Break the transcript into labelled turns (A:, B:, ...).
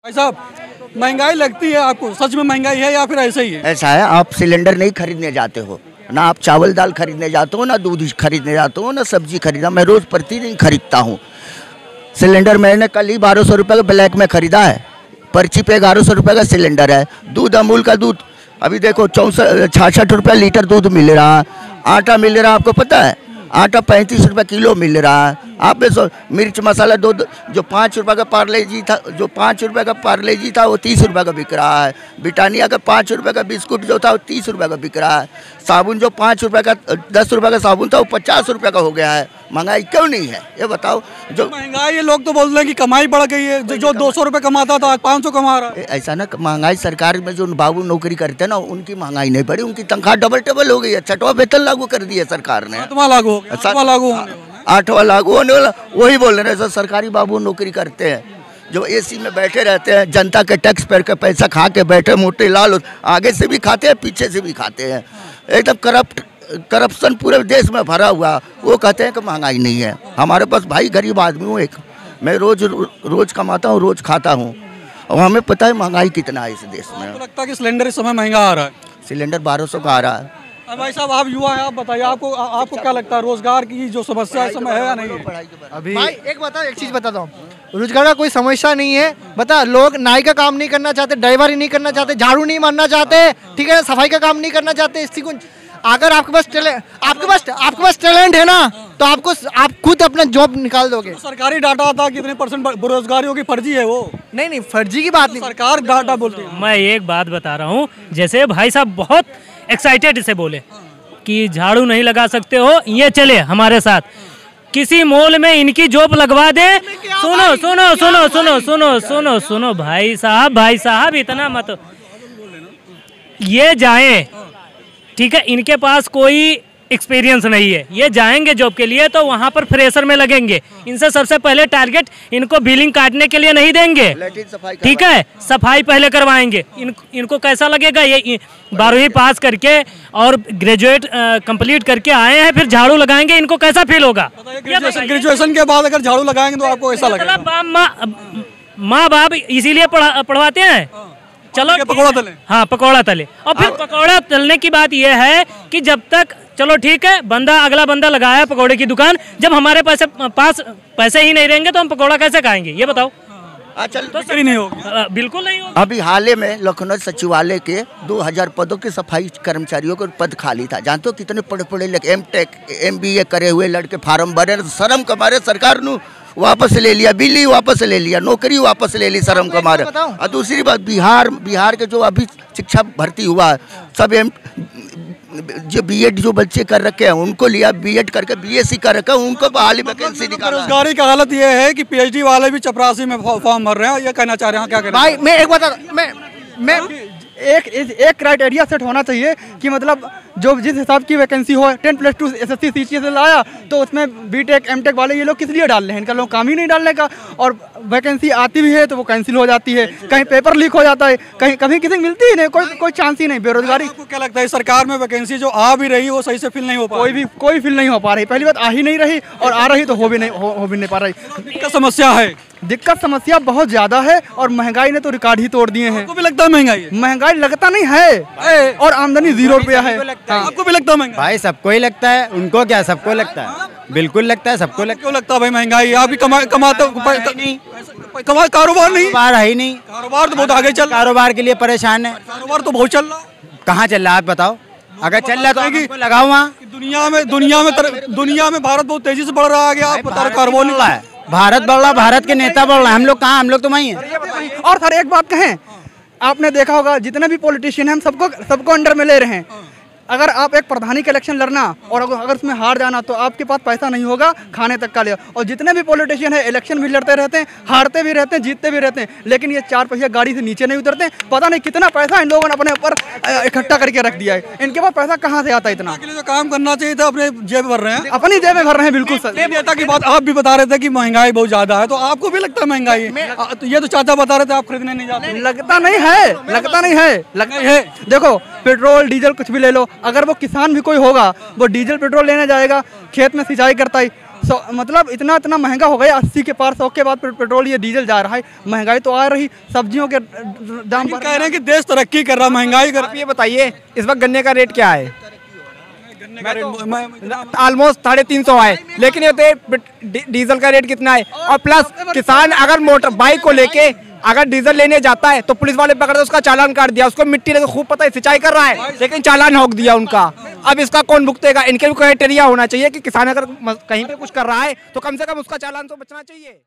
A: भाई साहब, महंगाई लगती है आपको? सच में महंगाई है या फिर ऐसे ही है?
B: ऐसा है, आप सिलेंडर नहीं खरीदने जाते हो ना, आप चावल दाल खरीदने जाते हो ना, दूध खरीदने जाते हो ना, सब्जी खरीदना। मैं रोज़ प्रतिदिन खरीदता हूँ सिलेंडर। मैंने कल ही 1200 रुपये का ब्लैक में ख़रीदा है, पर्ची पे 1100 रुपये का सिलेंडर है। दूध, अमूल का दूध अभी देखो 66 रुपये लीटर दूध मिल रहा है। आटा मिल रहा है, आपको पता है आटा 35 रुपये किलो मिल रहा है। आप मिर्च मसाला दूध जो 5 रुपये का पार्ले जी था, जो 5 रुपये का पार्ले जी था वो 30 रुपये का बिक रहा है। ब्रिटानिया का 5 रुपये का बिस्कुट जो था वो 30 रुपये का बिक रहा है। साबुन जो 5 रुपये का 10 रुपये का साबुन था वो 50 रुपये का हो गया है। महंगाई क्यों नहीं है ये बताओ? जो
A: महंगाई है, लोग तो बोल रहे हैं कि कमाई बढ़ गई है। जो 200 रुपये कमाता था 500 कमा रहा है।
B: ऐसा ना, महंगाई सरकार में जो बाबू नौकरी करते हैं ना, उनकी महंगाई नहीं बढ़ी, उनकी तनख्वाह डबल हो गई है। 6वां वेतन लागू कर दिया सरकार ने।
A: 7वां लागू, 8वां
B: लागू होने वाला। वही बोल रहे हैं सर, सरकारी बाबू नौकरी करते हैं जो एसी में बैठे रहते हैं, जनता के टैक्स पेयर का पैसा खा के बैठे मोटे लाल, आगे से भी खाते हैं पीछे से भी खाते हैं। एकदम करप्शन पूरे देश में भरा हुआ। वो कहते हैं कि महंगाई नहीं है। हमारे पास भाई गरीब आदमी हूँ एक, मैं रोज कमाता हूँ, रोज खाता हूँ, और हमें पता है महंगाई कितना है इस देश में।
A: तो लगता है कि सिलेंडर इस समय महंगा आ रहा है?
B: सिलेंडर 1200 का आ रहा है।
A: भाई साहब, आप युवा हैं, आप बताइए, आपको क्या लगता है रोजगार की जो समस्या इस समय है या नहीं है?
C: अभी भाई एक चीज़ बताता हूँ, रोजगार का कोई समस्या नहीं है। बता, लोग नाई का काम नहीं करना चाहते, ड्राइवर नहीं करना चाहते, झाड़ू नहीं मारना चाहते, ठीक है, सफाई का काम नहीं करना चाहते। अगर आपके पास टैलेंट है ना, तो आप खुद अपना जॉब निकाल दोगे।
A: तो सरकारी डाटा था कितने % बेरोजगारी होगी, फर्जी है वो?
C: नहीं, फर्जी की बात नहीं,
A: सरकार डाटा बोलती है।
D: मैं एक बात बता रहा हूँ, जैसे भाई साहब बहुत एक्साइटेड से बोले कि झाड़ू नहीं लगा सकते हो, ये चले हमारे साथ किसी मॉल में इनकी जॉब लगवा दे। सुनो भाई साहब इतना मत, ये जाएं, ठीक है, इनके पास कोई एक्सपीरियंस नहीं है, ये जाएंगे जॉब के लिए तो वहाँ पर फ्रेशर में लगेंगे। इनसे सबसे पहले टारगेट, इनको बिलिंग काटने के लिए नहीं देंगे, ठीक है, सफाई पहले करवाएंगे। इनको कैसा लगेगा? ये 12वीं पास करके और ग्रेजुएट कंप्लीट करके आए हैं, फिर झाड़ू लगाएंगे, इनको कैसा फील होगा?
A: ग्रेजुएशन के बाद अगर झाड़ू लगाएंगे तो आपको कैसा लगेगा?
D: माँ बाप इसीलिए पढ़वाते हैं, चलो
A: पकौड़ा तले।
D: हाँ, पकौड़ा तले। और फिर पकौड़ा तलने की बात यह है कि जब तक, चलो ठीक है, अगला बंदा लगाया पकौड़े की दुकान, जब हमारे पास पैसे ही नहीं रहेंगे तो हम पकौड़ा कैसे खाएंगे ये बताओ?
B: चल
D: तो
A: सही नहीं होगा,
D: बिल्कुल नहीं होगा।
B: अभी हाल ही में लखनऊ सचिवालय के 2000 पदों के सफाई कर्मचारियों का पद खाली था। जानते हो कितने पढ़े लिखे MTech MBA करे हुए लड़के फार्म भरे, शर्म के मारे सरकार ने वापस ले लिया, बिल्ली वापस ले लिया, नौकरी वापस ले ली शर्म के मारे। और दूसरी बात, बिहार के जो अभी शिक्षा भर्ती हुआ है, सब जो BEd जो बच्चे कर रखे हैं उनको लिया, BEd करके BSc कर रखा है, उनको बहाली वैकेंसी निकाला।
A: रोजगारी का हालत ये है कि PhD वाले भी चपरासी में फॉर्म भर रहे हैं। ये कहना चाह रहे हैं, क्या कहना?
C: भाई मैं एक बता, मैं एक क्राइटेरिया सेट होना चाहिए कि मतलब जो जिस हिसाब की वैकेंसी हो, 10+2 SSC CGPA से लाया तो उसमें BTech MTech वाले ये लोग किस लिए डाल रहे हैं? इनका लोग काम ही नहीं डालने का, और वैकेंसी आती भी है तो वो कैंसिल हो जाती है, कहीं पेपर लीक हो जाता है, कहीं कभी किसी मिलती ही नहीं, कोई चांस ही नहीं। बेरोजगारी,
A: आपको क्या लगता है सरकार में वैकेंसी जो आ भी रही वो सही से फिल नहीं हो पा रही?
C: कोई फिल नहीं हो पा रही। पहली बात, आ ही नहीं रही, और आ रही तो हो भी नहीं पा रही। दिक्कत समस्या बहुत ज्यादा है, और महंगाई ने तो रिकॉर्ड ही तोड़ दिए हैं।
A: आपको भी लगता है
C: महंगाई लगता नहीं है, और आमदनी 0 रुपया है।
A: आपको भी लगता है महंगाई?
E: भाई सबको ही लगता है, उनको क्या, सबको लगता है, बिल्कुल लगता है, सबको लगता है।
A: क्यों लगता है भाई महंगाई? आप भी कमाते नहीं, कारोबार नहीं,
E: है ही नहीं,
A: कारोबार तो बहुत आगे चल,
E: कारोबार के लिए परेशान है,
A: कारोबार तो बहुत चल रहा।
E: कहाँ चल रहा है आप बताओ? अगर चल रहा है तो लगाओ वहाँ। दुनिया में भारत बहुत तेजी से बढ़ रहा है, आप बता रहे कारोबार नहीं है। भारत बढ़ रहा, भारत के नेता बढ़ रहे हैं, हम लोग कहाँ? हम लोग तो वहीं हैं।
C: और सर एक बात कहें, आपने देखा होगा जितने भी पॉलिटिशियन हैं, हम सबको अंडर में ले रहे हैं। अगर आप एक प्रधानी का इलेक्शन लड़ना और अगर उसमें हार जाना तो आपके पास पैसा नहीं होगा खाने तक का ले। और जितने भी पॉलिटिशियन है इलेक्शन भी लड़ते रहते हैं, हारते भी रहते हैं, जीतते भी रहते हैं, लेकिन ये 4 पहिया गाड़ी से नीचे नहीं उतरते। पता नहीं कितना पैसा इन लोगों ने अपने ऊपर इकट्ठा करके रख दिया है। इनके पास पैसा कहाँ से आता है इतना?
A: जो काम करना चाहिए था अपने जेब भर रहे हैं,
C: अपनी जेब में भर रहे हैं। बिल्कुल सर,
A: नेता की बात आप भी बता रहे थे कि महंगाई बहुत ज्यादा है, तो आपको भी लगता है महंगाई है? तो ये तो चाचा बता रहे थे आप खरीदने नहीं जाते।
C: लगता नहीं है। देखो, पेट्रोल डीजल कुछ भी ले लो, अगर वो किसान भी कोई होगा वो डीजल पेट्रोल लेने जाएगा, खेत में सिंचाई करता है, मतलब इतना महंगा हो गया, 80 के पार, 100 के बाद पेट्रोल ये डीजल जा रहा है, महंगाई तो आ रही, सब्जियों के दाम
A: कह रहे हैं कि देश तरक्की कर रहा, महंगाई कर।
F: आप ये बताइए इस वक्त गन्ने का रेट क्या है? ऑलमोस्ट 350 है, लेकिन ये तो डीजल का रेट कितना है? और प्लस किसान अगर मोटर बाइक को लेके अगर डीजल लेने जाता है तो पुलिस वाले पकड़ते उसका चालान काट दिया, उसको मिट्टी लगे, खूब पता है सिंचाई कर रहा है लेकिन चालान ठोक दिया उनका। अब इसका कौन भुगतेगा? इनके भी क्राइटेरिया होना चाहिए कि किसान अगर कहीं पे कुछ कर रहा है तो कम से कम उसका चालान तो बचना चाहिए।